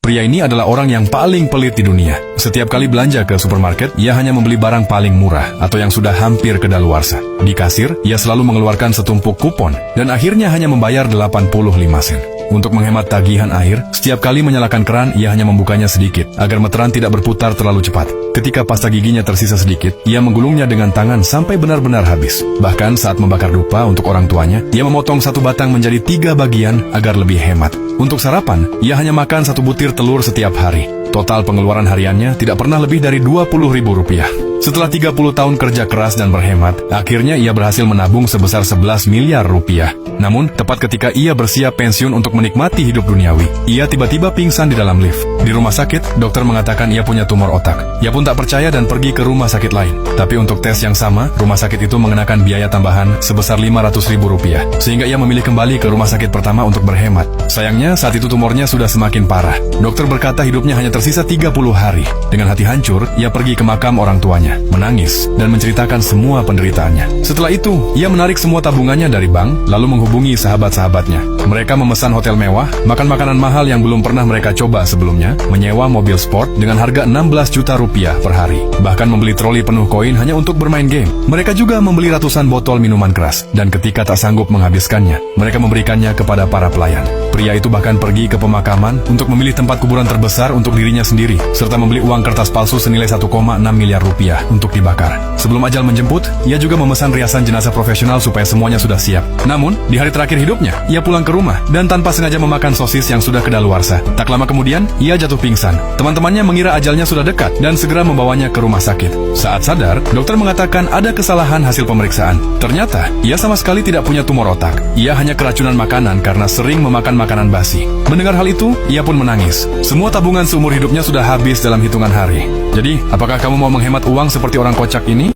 Pria ini adalah orang yang paling pelit di dunia. Setiap kali belanja ke supermarket, ia hanya membeli barang paling murah atau yang sudah hampir kedaluarsa. Di kasir, ia selalu mengeluarkan setumpuk kupon dan akhirnya hanya membayar 85 sen. Untuk menghemat tagihan air, setiap kali menyalakan keran, ia hanya membukanya sedikit agar meteran tidak berputar terlalu cepat. Ketika pasta giginya tersisa sedikit, ia menggulungnya dengan tangan sampai benar-benar habis. Bahkan saat membakar dupa untuk orang tuanya, ia memotong satu batang menjadi 3 bagian agar lebih hemat. Untuk sarapan, ia hanya makan 1 butir telur setiap hari. Total pengeluaran hariannya tidak pernah lebih dari Rp20.000. Setelah 30 tahun kerja keras dan berhemat, akhirnya ia berhasil menabung sebesar 11 miliar rupiah. Namun, tepat ketika ia bersiap pensiun untuk menikmati hidup duniawi, ia tiba-tiba pingsan di dalam lift. Di rumah sakit, dokter mengatakan ia punya tumor otak. Ia pun tak percaya dan pergi ke rumah sakit lain. Tapi untuk tes yang sama, rumah sakit itu mengenakan biaya tambahan sebesar Rp500.000, sehingga ia memilih kembali ke rumah sakit pertama untuk berhemat. Sayangnya, saat itu tumornya sudah semakin parah. Dokter berkata hidupnya hanya tersisa 30 hari. Dengan hati hancur, ia pergi ke makam orang tuanya, menangis, dan menceritakan semua penderitaannya. Setelah itu, ia menarik semua tabungannya dari bank, lalu menghubungi sahabat-sahabatnya. Mereka memesan hotel mewah, makan makanan mahal yang belum pernah mereka coba sebelumnya, menyewa mobil sport dengan harga 16 juta rupiah per hari, bahkan membeli troli penuh koin hanya untuk bermain game. Mereka juga membeli ratusan botol minuman keras, dan ketika tak sanggup menghabiskannya, mereka memberikannya kepada para pelayan. Pria itu bahkan pergi ke pemakaman untuk memilih tempat kuburan terbesar untuk dirinya sendiri, serta membeli uang kertas palsu senilai 1,6 miliar rupiah untuk dibakar. Sebelum ajal menjemput, ia juga memesan riasan jenazah profesional supaya semuanya sudah siap. Namun, di hari terakhir hidupnya, ia pulang ke rumah dan tanpa sengaja memakan sosis yang sudah kedaluarsa. Tak lama kemudian, ia jatuh pingsan. Teman-temannya mengira ajalnya sudah dekat dan segera membawanya ke rumah sakit. Saat sadar, dokter mengatakan ada kesalahan hasil pemeriksaan. Ternyata, ia sama sekali tidak punya tumor otak. Ia hanya keracunan makanan karena sering memakan makanan basi. Mendengar hal itu, ia pun menangis. Semua tabungan seumur hidupnya sudah habis dalam hitungan hari. Jadi, apakah kamu mau menghemat uang seperti orang kocak ini?